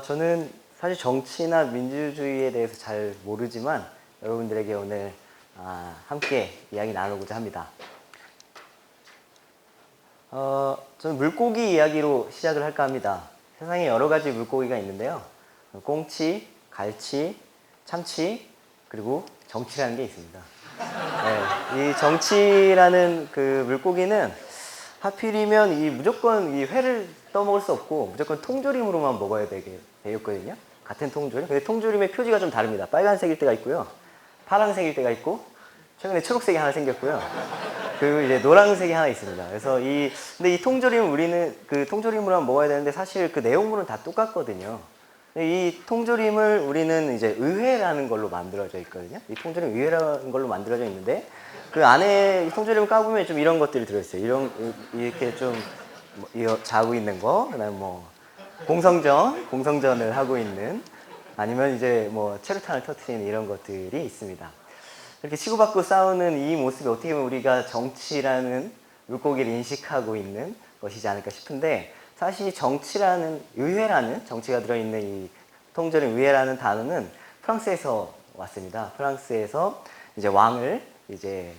저는 사실 정치나 민주주의에 대해서 잘 모르지만 여러분들에게 오늘 함께 이야기 나누고자 합니다. 저는 물고기 이야기로 시작을 할까 합니다. 세상에 여러 가지 물고기가 있는데요. 꽁치, 갈치, 참치, 그리고 정치라는 게 있습니다. 네, 이 정치라는 그 물고기는 하필이면 무조건 이 회를 떠먹을 수 없고 무조건 통조림으로만 먹어야 되겠거든요. 같은 통조림. 근데 통조림의 표지가 좀 다릅니다. 빨간색일 때가 있고요. 파란색일 때가 있고, 최근에 초록색이 하나 생겼고요. 그리고 이제 노란색이 하나 있습니다. 그래서 근데 이 통조림은 우리는 그 통조림으로만 먹어야 되는데 사실 그 내용물은 다 똑같거든요. 이 통조림을 우리는 이제 의회라는 걸로 만들어져 있거든요. 이 통조림 의회라는 걸로 만들어져 있는데 그 안에 이 통조림을 까보면 좀 이런 것들이 들어있어요. 이렇게 좀 자고 있는 거, 그다음 뭐 공성전을 하고 있는, 아니면 이제 뭐 체류탄을 터트리는 이런 것들이 있습니다. 이렇게 치고받고 싸우는 이 모습이 어떻게 보면 우리가 정치라는 물고기를 인식하고 있는 것이지 않을까 싶은데, 사실 의회라는 정치가 들어있는 이 통조림 의회라는 단어는 프랑스에서 왔습니다. 프랑스에서 이제 왕을 이제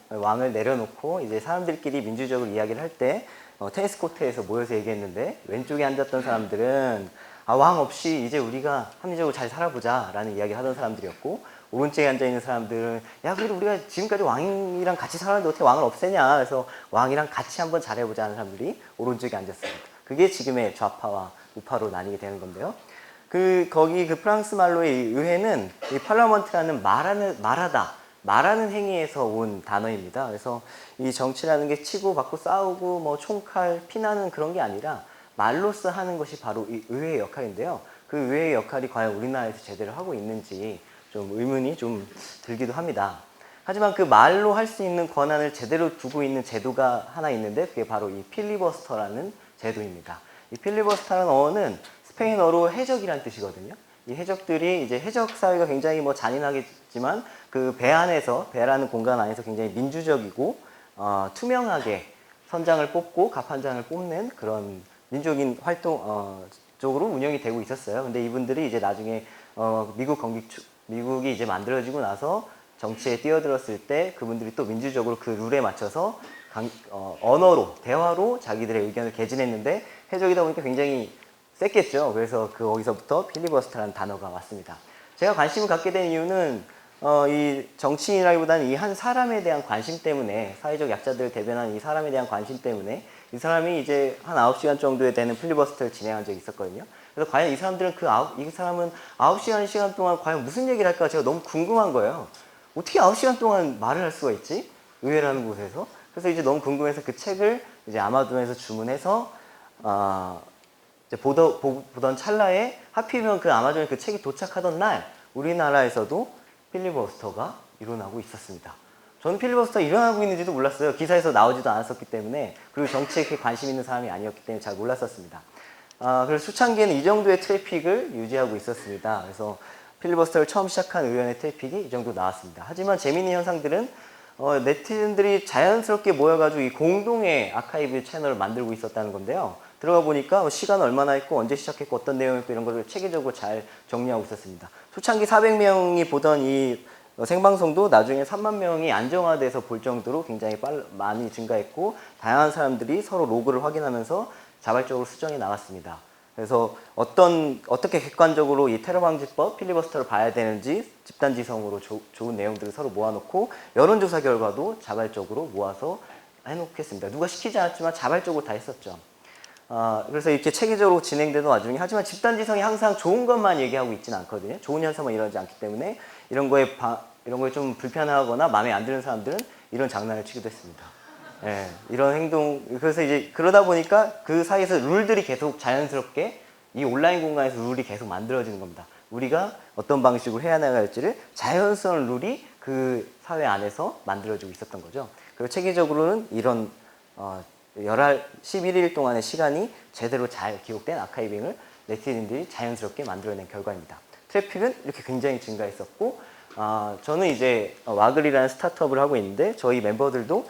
왕을 내려놓고 이제 사람들끼리 민주적으로 이야기를 할 때 테니스 코트에서 모여서 얘기했는데, 왼쪽에 앉았던 사람들은 왕 없이 이제 우리가 합리적으로 잘 살아보자 라는 이야기를 하던 사람들이었고, 오른쪽에 앉아있는 사람들은 야, 그래도 우리가 지금까지 왕이랑 같이 살았는데 어떻게 왕을 없애냐, 그래서 왕이랑 같이 한번 잘해보자 하는 사람들이 오른쪽에 앉았습니다. 그게 지금의 좌파와 우파로 나뉘게 되는 건데요. 거기 프랑스 말로의 이 의회는 이 팔라먼트라는 말하는 행위에서 온 단어입니다. 그래서 이 정치라는 게 치고받고 싸우고 뭐 총칼 피나는 그런 게 아니라 말로써 하는 것이 바로 이 의회의 역할인데요. 그 의회의 역할이 과연 우리나라에서 제대로 하고 있는지 좀 의문이 좀 들기도 합니다. 하지만 그 말로 할 수 있는 권한을 제대로 두고 있는 제도가 하나 있는데, 그게 바로 이 필리버스터라는 제도입니다. 이 필리버스터라는 어는 스페인어로 해적이라는 뜻이거든요. 이 해적들이 이제 해적 사회가 굉장히 뭐 잔인하겠지만 그 배라는 공간 안에서 굉장히 민주적이고 투명하게 선장을 뽑고 갑판장을 뽑는 그런 민족인 활동 쪽으로 운영이 되고 있었어요. 근데 이분들이 이제 나중에 미국이 이제 만들어지고 나서 정치에 뛰어들었을 때 그분들이 또 민주적으로 그 룰에 맞춰서 대화로 자기들의 의견을 개진했는데, 해적이다 보니까 굉장히 셌겠죠. 그래서 거기서부터 필리버스터라는 단어가 왔습니다. 제가 관심을 갖게 된 이유는 이 정치인이라기보다는 이 한 사람에 대한 관심 때문에, 사회적 약자들을 대변하는 이 사람에 대한 관심 때문에 이 사람이 이제 한 9시간 정도에 되는 필리버스터를 진행한 적이 있었거든요. 그래서 과연 이 사람은 9시간 동안 과연 무슨 얘기를 할까 제가 너무 궁금한 거예요. 어떻게 9시간 동안 말을 할 수가 있지? 의회라는 곳에서. 그래서 이제 너무 궁금해서 그 책을 이제 아마존에서 주문해서 이제 보던 찰나에 하필이면 그 아마존에 그 책이 도착하던 날 우리나라에서도 필리버스터가 일어나고 있었습니다. 저는 필리버스터가 일어나고 있는지도 몰랐어요. 기사에서 나오지도 않았었기 때문에, 그리고 정치에 그렇게 관심 있는 사람이 아니었기 때문에 잘 몰랐었습니다. 그래서 수창기에는 이 정도의 트래픽을 유지하고 있었습니다. 그래서 필리버스터를 처음 시작한 의원의 트래픽이 이 정도 나왔습니다. 하지만 재미있는 현상들은 네티즌들이 자연스럽게 모여가지고 이 공동의 아카이브 채널을 만들고 있었다는 건데요. 들어가 보니까 시간 얼마나 했고 언제 시작했고 어떤 내용이었고 이런 것을 체계적으로 잘 정리하고 있었습니다. 초창기 400명이 보던 이 생방송도 나중에 3만 명이 안정화돼서 볼 정도로 굉장히 많이 증가했고, 다양한 사람들이 서로 로그를 확인하면서 자발적으로 수정해 나갔습니다. 그래서 어떻게 객관적으로 이 테러 방지법 필리버스터를 봐야 되는지 집단지성으로 좋은 내용들을 서로 모아놓고, 여론조사 결과도 자발적으로 모아서 해놓겠습니다. 누가 시키지 않았지만 자발적으로 다 했었죠. 그래서 이렇게 체계적으로 진행되는 와중에, 하지만 집단지성이 항상 좋은 것만 얘기하고 있지는 않거든요. 좋은 현상만 일어나지 않기 때문에 이런 거에 좀 불편하거나 마음에 안 드는 사람들은 이런 장난을 치기도 했습니다. 예, 이런 행동, 그래서 이제 그러다 보니까 그 사이에서 룰들이 계속 자연스럽게 이 온라인 공간에서 룰이 계속 만들어지는 겁니다. 우리가 어떤 방식으로 해야 나갈지를 자연스러운 룰이 그 사회 안에서 만들어지고 있었던 거죠. 그리고 체계적으로는 이런 11일 동안의 시간이 제대로 잘 기록된 아카이빙을 네티즌들이 자연스럽게 만들어낸 결과입니다. 트래픽은 이렇게 굉장히 증가했었고, 저는 이제 와글이라는 스타트업을 하고 있는데 저희 멤버들도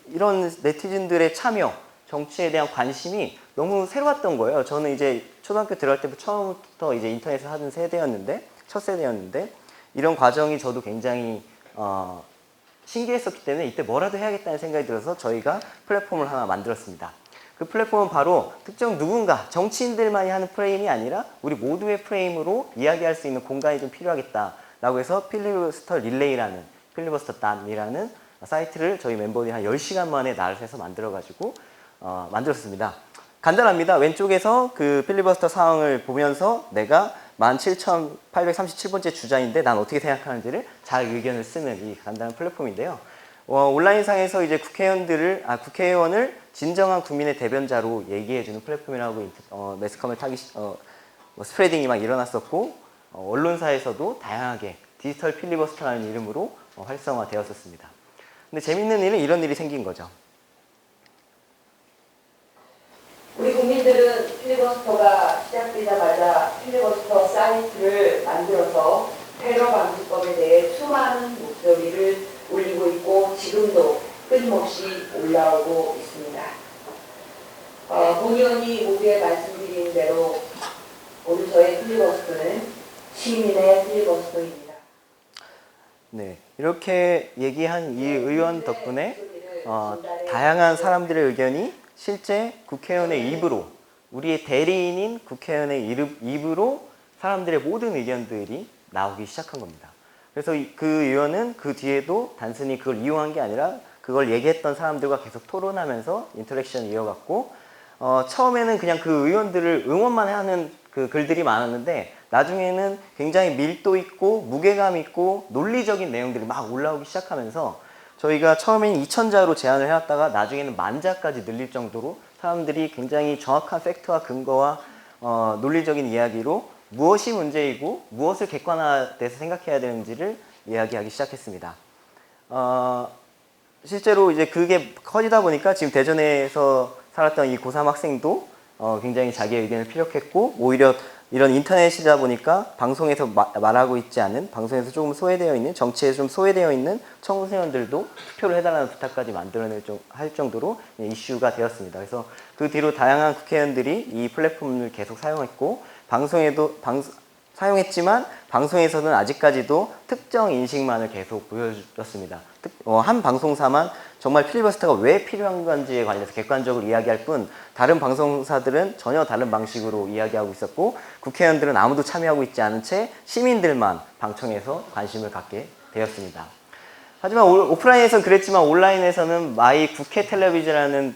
이런 네티즌들의 참여 정치에 대한 관심이 너무 새로웠던 거예요. 저는 이제 초등학교 들어갈 때부터 처음부터 이제 인터넷을 하던 세대였는데, 첫 세대였는데, 이런 과정이 저도 굉장히 신기했었기 때문에 이때 뭐라도 해야겠다는 생각이 들어서 저희가 플랫폼을 하나 만들었습니다. 그 플랫폼은 바로 특정 누군가, 정치인들만이 하는 프레임이 아니라 우리 모두의 프레임으로 이야기할 수 있는 공간이 좀 필요하겠다라고 해서 필리버스터 릴레이라는, 필리버스터.이라는 사이트를 저희 멤버들이 한 10시간 만에 날을 새서 만들어가지고 만들었습니다. 간단합니다. 왼쪽에서 그 필리버스터 상황을 보면서 내가 17,837번째 주자인데 난 어떻게 생각하는지를 잘 의견을 쓰는 이 간단한 플랫폼인데요. 온라인상에서 이제 국회의원을 진정한 국민의 대변자로 얘기해주는 플랫폼이라고 매스컴을 타기, 스프레딩이 막 일어났었고, 언론사에서도 다양하게 디지털 필리버스터라는 이름으로 활성화되었었습니다. 근데 재밌는 일은 이런 일이 생긴 거죠. 우리 국민들은 필리버스터가 시작되자마자 필리버스터 사이트를 만들어서 테러 방지법에 대해 수많은 목소리를 올리고 있고 지금도 끊임없이 올라오고 있습니다. 본 의원이 모두에 말씀드린 대로 오늘 저의 필리버스터는 시민의 필리버스터입니다. 네, 이렇게 얘기한 이 의원 덕분에 다양한 사람들의 의견이 실제 국회의원의 입으로, 우리의 대리인인 국회의원의 입으로 사람들의 모든 의견들이 나오기 시작한 겁니다. 그래서 그 의원은 그 뒤에도 단순히 그걸 이용한 게 아니라 그걸 얘기했던 사람들과 계속 토론하면서 인터랙션을 이어갔고, 처음에는 그냥 그 의원들을 응원만 하는 그 글들이 많았는데 나중에는 굉장히 밀도 있고 무게감 있고 논리적인 내용들이 막 올라오기 시작하면서 저희가 처음에는 2,000자로 제안을 해왔다가 나중에는 10,000자까지 늘릴 정도로 사람들이 굉장히 정확한 팩트와 근거와 논리적인 이야기로 무엇이 문제이고 무엇을 객관화돼서 생각해야 되는지를 이야기하기 시작했습니다. 실제로 이제 그게 커지다 보니까 지금 대전에서 살았던 이 고3 학생도 굉장히 자기의 의견을 피력했고, 오히려 이런 인터넷이다 보니까 방송에서 말하고 있지 않은, 방송에서 조금 소외되어 있는, 정치에 좀 소외되어 있는 청소년들도 투표를 해달라는 부탁까지 할 정도로 이슈가 되었습니다. 그래서 그 뒤로 다양한 국회의원들이 이 플랫폼을 계속 사용했고, 사용했지만 방송에서는 아직까지도 특정 인식만을 계속 보여줬습니다. 한 방송사만 정말 필리버스터가 왜 필요한 건지에 관해서 객관적으로 이야기할 뿐 다른 방송사들은 전혀 다른 방식으로 이야기하고 있었고, 국회의원들은 아무도 참여하고 있지 않은 채 시민들만 방청해서 관심을 갖게 되었습니다. 하지만 오프라인에서는 그랬지만 온라인에서는 마이 국회 텔레비전이라는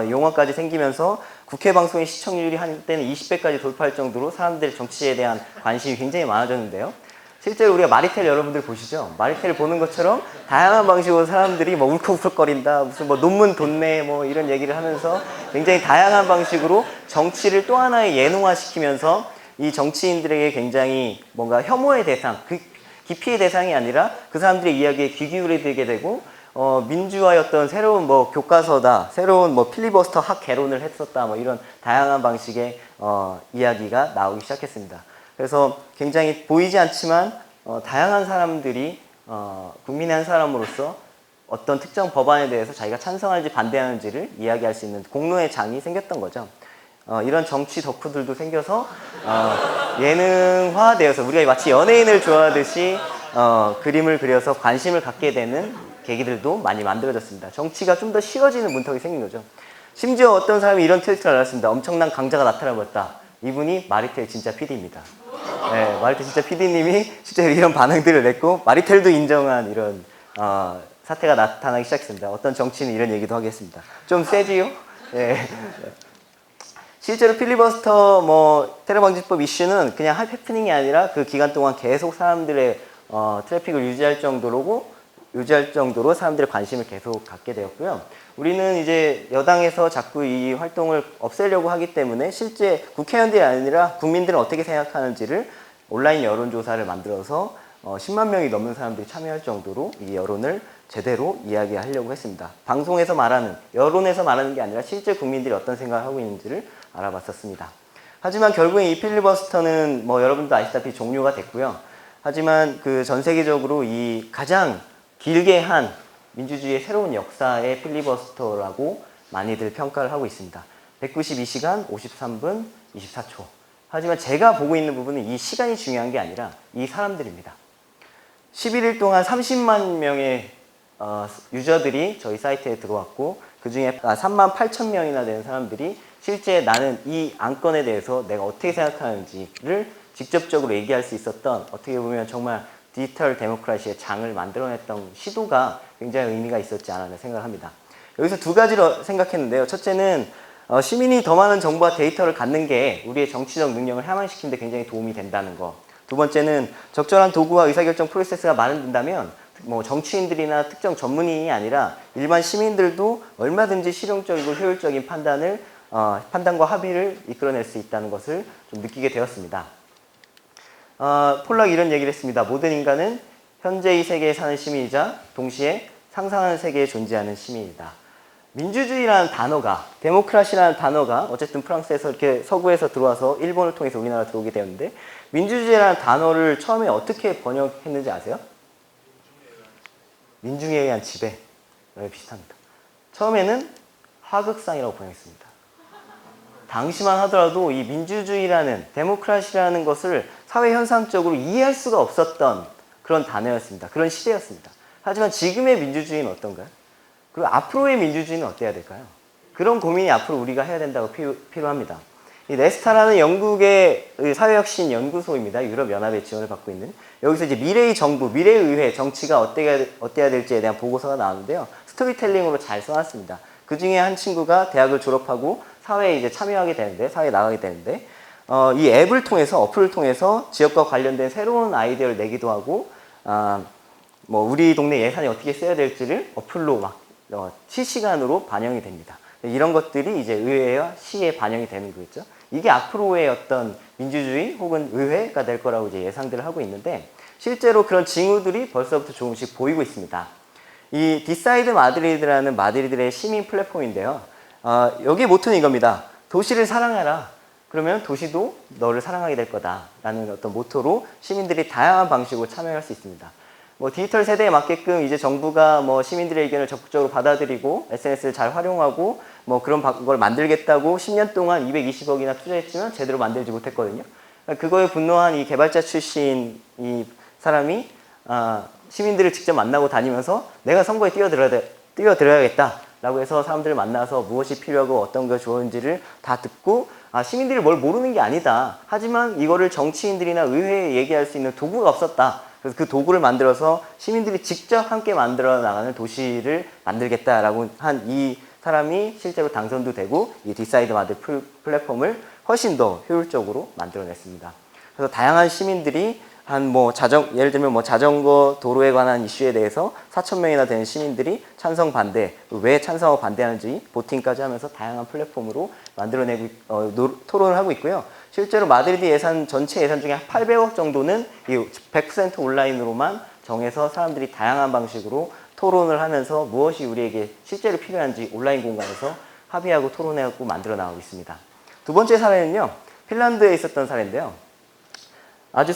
용어까지 생기면서 국회 방송의 시청률이 한때는 20배까지 돌파할 정도로 사람들의 정치에 대한 관심이 굉장히 많아졌는데요. 실제로 우리가 마리텔 여러분들 보시죠? 마리텔을 보는 것처럼 다양한 방식으로 사람들이 뭐 울컥울컥거린다, 무슨 뭐 논문 돈내 뭐 이런 얘기를 하면서 굉장히 다양한 방식으로 정치를 또 하나의 예능화시키면서 이 정치인들에게 굉장히 뭔가 혐오의 대상, 기피의 대상이 아니라 그 사람들의 이야기에 귀 기울이게 되고, 민주화의 어떤 새로운 뭐 교과서다, 새로운 뭐 필리버스터 학 개론을 했었다, 뭐 이런 다양한 방식의 이야기가 나오기 시작했습니다. 그래서 굉장히 보이지 않지만 다양한 사람들이 국민의 한 사람으로서 어떤 특정 법안에 대해서 자기가 찬성하는지 반대하는지를 이야기할 수 있는 공론의 장이 생겼던 거죠. 이런 정치 덕후들도 생겨서 예능화되어서 우리가 마치 연예인을 좋아하듯이 그림을 그려서 관심을 갖게 되는 계기들도 많이 만들어졌습니다. 정치가 좀 더 쉬워지는 문턱이 생긴 거죠. 심지어 어떤 사람이 이런 트위터를 알았습니다. 엄청난 강자가 나타나버렸다. 이분이 마리텔 진짜 PD입니다. 네, 마리텔 진짜 PD님이 실제로 이런 반응들을 냈고, 마리텔도 인정한 이런 사태가 나타나기 시작했습니다. 어떤 정치인은 이런 얘기도 하겠습니다. 좀 세지요? 네. 실제로 필리버스터 테러 방지법 이슈는 그냥 해프닝이 아니라 그 기간 동안 계속 사람들의 트래픽을 유지할 정도로 사람들의 관심을 계속 갖게 되었고요. 우리는 이제 여당에서 자꾸 이 활동을 없애려고 하기 때문에 실제 국회의원들이 아니라 국민들은 어떻게 생각하는지를 온라인 여론조사를 만들어서 10만 명이 넘는 사람들이 참여할 정도로 이 여론을 제대로 이야기하려고 했습니다. 방송에서 말하는, 여론에서 말하는 게 아니라 실제 국민들이 어떤 생각을 하고 있는지를 알아봤었습니다. 하지만 결국엔 이 필리버스터는 여러분도 아시다시피 종료가 됐고요. 하지만 그 전 세계적으로 이 가장 길게 한 민주주의의 새로운 역사의 필리버스터라고 많이들 평가를 하고 있습니다. 192시간 53분 24초. 하지만 제가 보고 있는 부분은 이 시간이 중요한 게 아니라 이 사람들입니다. 11일 동안 30만 명의 유저들이 저희 사이트에 들어왔고 그 중에 3만 8천 명이나 되는 사람들이 실제 나는 이 안건에 대해서 내가 어떻게 생각하는지를 직접적으로 얘기할 수 있었던, 어떻게 보면 정말 디지털 데모크라시의 장을 만들어냈던 시도가 굉장히 의미가 있었지 않았나 생각합니다. 여기서 두 가지로 생각했는데요. 첫째는 시민이 더 많은 정보와 데이터를 갖는 게 우리의 정치적 능력을 향상시키는 데 굉장히 도움이 된다는 거. 두 번째는 적절한 도구와 의사결정 프로세스가 마련된다면 뭐 정치인들이나 특정 전문인이 아니라 일반 시민들도 얼마든지 실용적이고 효율적인 판단과 합의를 이끌어낼 수 있다는 것을 좀 느끼게 되었습니다. 폴락이 이런 얘기를 했습니다. 모든 인간은 현재의 세계에 사는 시민이자 동시에 상상하는 세계에 존재하는 시민이다. 민주주의라는 단어가, 데모크라시라는 단어가 어쨌든 프랑스에서 이렇게 서구에서 들어와서 일본을 통해서 우리나라 들어오게 되었는데, 민주주의라는 단어를 처음에 어떻게 번역했는지 아세요? 민중에 의한 지배. 비슷합니다. 처음에는 하극상이라고 번역했습니다. 당시만 하더라도 이 민주주의라는, 데모크라시라는 것을 사회 현상적으로 이해할 수가 없었던 그런 단어였습니다. 그런 시대였습니다. 하지만 지금의 민주주의는 어떤가요? 그리고 앞으로의 민주주의는 어때야 될까요? 그런 고민이 앞으로 우리가 해야 된다고 필요합니다. 이 네스타라는 영국의 사회혁신 연구소입니다. 유럽연합의 지원을 받고 있는. 여기서 이제 미래의 정부, 미래의 의회, 정치가 어때야 될지에 대한 보고서가 나오는데요. 스토리텔링으로 잘 써놨습니다. 그 중에 한 친구가 대학을 졸업하고 사회에 이제 참여하게 되는데, 사회에 나가게 되는데, 이 앱을 통해서, 어플을 통해서 지역과 관련된 새로운 아이디어를 내기도 하고, 뭐 우리 동네 예산이 어떻게 써야 될지를 어플로 막 실시간으로 반영이 됩니다. 이런 것들이 이제 의회와 시에 반영이 되는 거겠죠. 이게 앞으로의 어떤 민주주의 혹은 의회가 될 거라고 이제 예상들을 하고 있는데, 실제로 그런 징후들이 벌써부터 조금씩 보이고 있습니다. 이 디사이드 마드리드라는 마드리드의 시민 플랫폼인데요. 여기 모토는 이겁니다. 도시를 사랑해라. 그러면 도시도 너를 사랑하게 될 거다라는 어떤 모토로 시민들이 다양한 방식으로 참여할 수 있습니다. 뭐 디지털 세대에 맞게끔 이제 정부가 뭐 시민들의 의견을 적극적으로 받아들이고 SNS를 잘 활용하고 뭐 그런 걸 만들겠다고 10년 동안 220억이나 투자했지만 제대로 만들지 못했거든요. 그거에 분노한 이 개발자 출신 이 사람이 시민들을 직접 만나고 다니면서 내가 선거에 뛰어들어야겠다라고 해서 사람들을 만나서 무엇이 필요하고 어떤 게 좋은지를 다 듣고, 시민들이 뭘 모르는 게 아니다. 하지만 이거를 정치인들이나 의회에 얘기할 수 있는 도구가 없었다. 그래서 그 도구를 만들어서 시민들이 직접 함께 만들어 나가는 도시를 만들겠다라고 한 이 사람이 실제로 당선도 되고 이 디사이드 마드 플랫폼을 훨씬 더 효율적으로 만들어냈습니다. 그래서 다양한 시민들이 예를 들면 자전거 도로에 관한 이슈에 대해서 4,000명이나 되는 시민들이 찬성 반대, 왜 찬성하고 반대하는지 보팅까지 하면서 다양한 플랫폼으로 만들어내고 토론을 하고 있고요. 실제로 마드리드 예산, 전체 예산 중에 800억 정도는 이 100% 온라인으로만 정해서 사람들이 다양한 방식으로 토론을 하면서 무엇이 우리에게 실제로 필요한지 온라인 공간에서 합의하고 토론하고 만들어 나가고 있습니다. 두 번째 사례는요, 핀란드에 있었던 사례인데요. 아주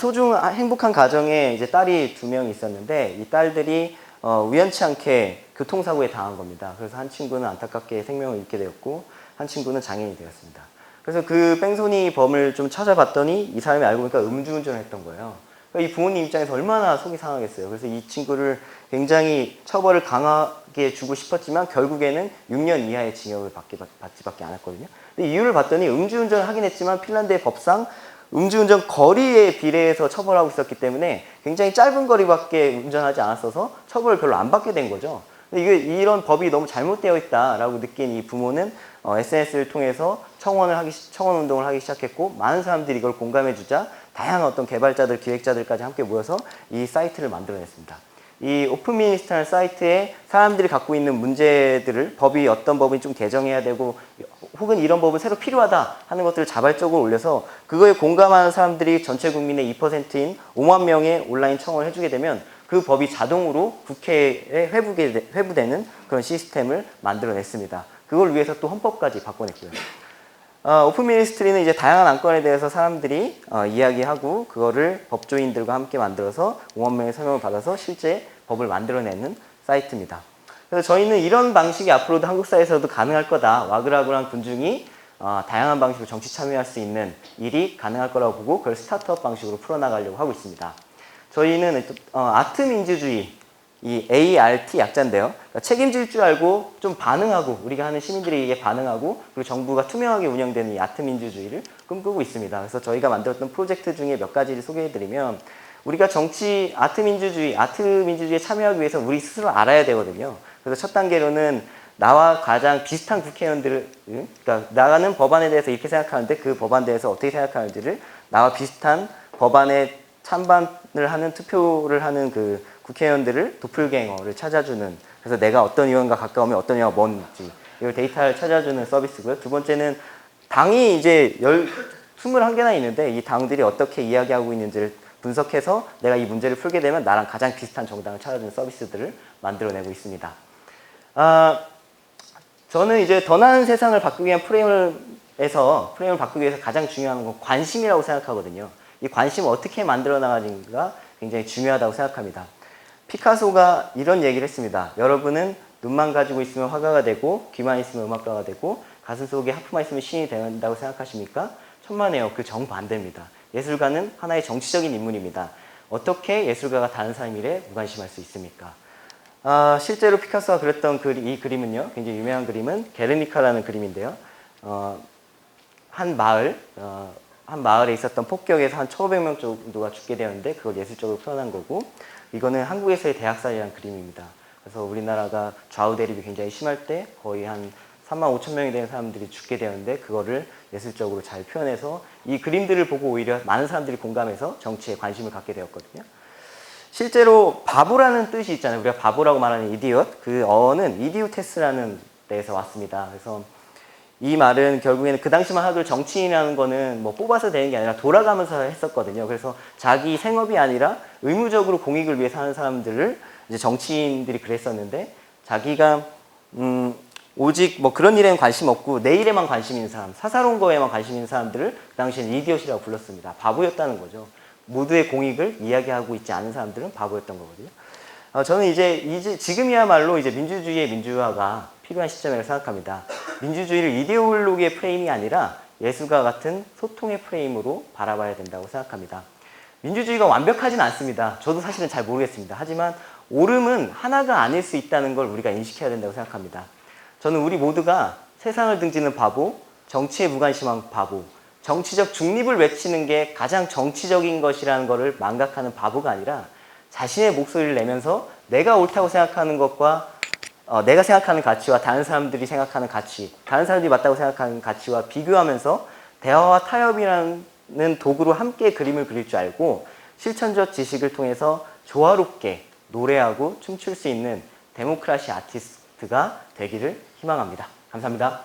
행복한 가정에 이제 딸이 2명이 있었는데, 이 딸들이 우연치 않게 교통사고에 당한 겁니다. 그래서 한 친구는 안타깝게 생명을 잃게 되었고, 한 친구는 장애인이 되었습니다. 그래서 그 뺑소니 범을 좀 찾아봤더니 이 사람이 알고 보니까 음주운전을 했던 거예요. 그러니까 이 부모님 입장에서 얼마나 속이 상하겠어요. 그래서 이 친구를 굉장히 처벌을 강하게 주고 싶었지만 결국에는 6년 이하의 징역을 받지밖에 않았거든요. 근데 이유를 봤더니 음주운전을 하긴 했지만 핀란드의 법상 음주운전 거리에 비례해서 처벌하고 있었기 때문에 굉장히 짧은 거리밖에 운전하지 않았어서 처벌을 별로 안 받게 된 거죠. 근데 이런 법이 너무 잘못되어 있다라고 느낀 이 부모는 SNS를 통해서 청원 운동을 하기 시작했고, 많은 사람들이 이걸 공감해주자 다양한 어떤 개발자들, 기획자들까지 함께 모여서 이 사이트를 만들어냈습니다. 이 오픈미니스트라는 사이트에 사람들이 갖고 있는 문제들을, 어떤 법이 좀 개정해야 되고 혹은 이런 법은 새로 필요하다 하는 것들을 자발적으로 올려서 그거에 공감하는 사람들이 전체 국민의 2%인 5만 명의 온라인 청원을 해주게 되면 그 법이 자동으로 국회에 회부되는 그런 시스템을 만들어냈습니다. 그걸 위해서 또 헌법까지 바꿔냈고요. 오픈미니스트리는 이제 다양한 안건에 대해서 사람들이 이야기하고 그거를 법조인들과 함께 만들어서 5만 명의 설명을 받아서 실제 법을 만들어내는 사이트입니다. 그래서 저희는 이런 방식이 앞으로도 한국 사회에서도 가능할 거다. 와글와글한 군중이 다양한 방식으로 정치 참여할 수 있는 일이 가능할 거라고 보고 그걸 스타트업 방식으로 풀어나가려고 하고 있습니다. 저희는 아트 민주주의, 이 ART 약자인데요. 그러니까 책임질 줄 알고 좀 반응하고 우리가 하는 시민들이 이게 반응하고 그리고 정부가 투명하게 운영되는 이 아트 민주주의를 꿈꾸고 있습니다. 그래서 저희가 만들었던 프로젝트 중에 몇 가지를 소개해드리면 우리가 아트 민주주의에 참여하기 위해서 우리 스스로 알아야 되거든요. 그래서 첫 단계로는 나와 가장 비슷한 국회의원들을, 그러니까 나가는 법안에 대해서 이렇게 생각하는데 그 법안에 대해서 어떻게 생각하는지를 나와 비슷한 법안에 찬반을 하는 투표를 하는 그 국회의원들을 도플갱어를 찾아주는, 그래서 내가 어떤 의원과 가까우면 어떤 의원과 먼지 이걸 데이터를 찾아주는 서비스고요. 두 번째는 당이 이제 21개나 있는데 이 당들이 어떻게 이야기하고 있는지를 분석해서 내가 이 문제를 풀게 되면 나랑 가장 비슷한 정당을 찾아주는 서비스들을 만들어내고 있습니다. 저는 이제 더 나은 세상을 바꾸기 위한 프레임을 바꾸기 위해서 가장 중요한 건 관심이라고 생각하거든요. 이 관심을 어떻게 만들어 나가는가 굉장히 중요하다고 생각합니다. 피카소가 이런 얘기를 했습니다. 여러분은 눈만 가지고 있으면 화가가 되고 귀만 있으면 음악가가 되고 가슴 속에 하프만 있으면 신이 된다고 생각하십니까? 천만에요. 그 정반대입니다. 예술가는 하나의 정치적인 인물입니다. 어떻게 예술가가 다른 사람 일에 무관심할 수 있습니까? 실제로 피카소가 그렸던 이 그림은요, 굉장히 유명한 그림은 게르니카라는 그림인데요. 한 마을에 있었던 폭격에서 한 1,500명 정도가 죽게 되었는데 그걸 예술적으로 표현한 거고, 이거는 한국에서의 대학살이라는 그림입니다. 그래서 우리나라가 좌우 대립이 굉장히 심할 때 거의 한 35,000명이 되는 사람들이 죽게 되었는데 그거를 예술적으로 잘 표현해서 이 그림들을 보고 오히려 많은 사람들이 공감해서 정치에 관심을 갖게 되었거든요. 실제로 바보라는 뜻이 있잖아요. 우리가 바보라고 말하는 이디엇, 그 어는 이디오테스라는 데에서 왔습니다. 그래서 이 말은 결국에는 그 당시만 하도 정치인이라는 거는 뭐 뽑아서 되는 게 아니라 돌아가면서 했었거든요. 그래서 자기 생업이 아니라 의무적으로 공익을 위해서 하는 사람들을 이제 정치인들이 그랬었는데, 자기가 오직 뭐 그런 일에는 관심 없고 내 일에만 관심 있는 사람, 사사로운 거에만 관심 있는 사람들을 그 당시에는 이디엇이라고 불렀습니다. 바보였다는 거죠. 모두의 공익을 이야기하고 있지 않은 사람들은 바보였던 거거든요. 저는 이제 지금이야말로 이제 민주주의의 민주화가 필요한 시점이라고 생각합니다. 민주주의를 이데올로기의 프레임이 아니라 예술과 같은 소통의 프레임으로 바라봐야 된다고 생각합니다. 민주주의가 완벽하진 않습니다. 저도 사실은 잘 모르겠습니다. 하지만 옳음은 하나가 아닐 수 있다는 걸 우리가 인식해야 된다고 생각합니다. 저는 우리 모두가 세상을 등지는 바보, 정치에 무관심한 바보, 정치적 중립을 외치는 게 가장 정치적인 것이라는 것을 망각하는 바보가 아니라 자신의 목소리를 내면서 내가 옳다고 생각하는 것과 내가 생각하는 가치와 다른 사람들이 생각하는 가치, 다른 사람들이 맞다고 생각하는 가치와 비교하면서 대화와 타협이라는 도구로 함께 그림을 그릴 줄 알고 실천적 지식을 통해서 조화롭게 노래하고 춤출 수 있는 데모크라시 아티스트가 되기를 희망합니다. 감사합니다.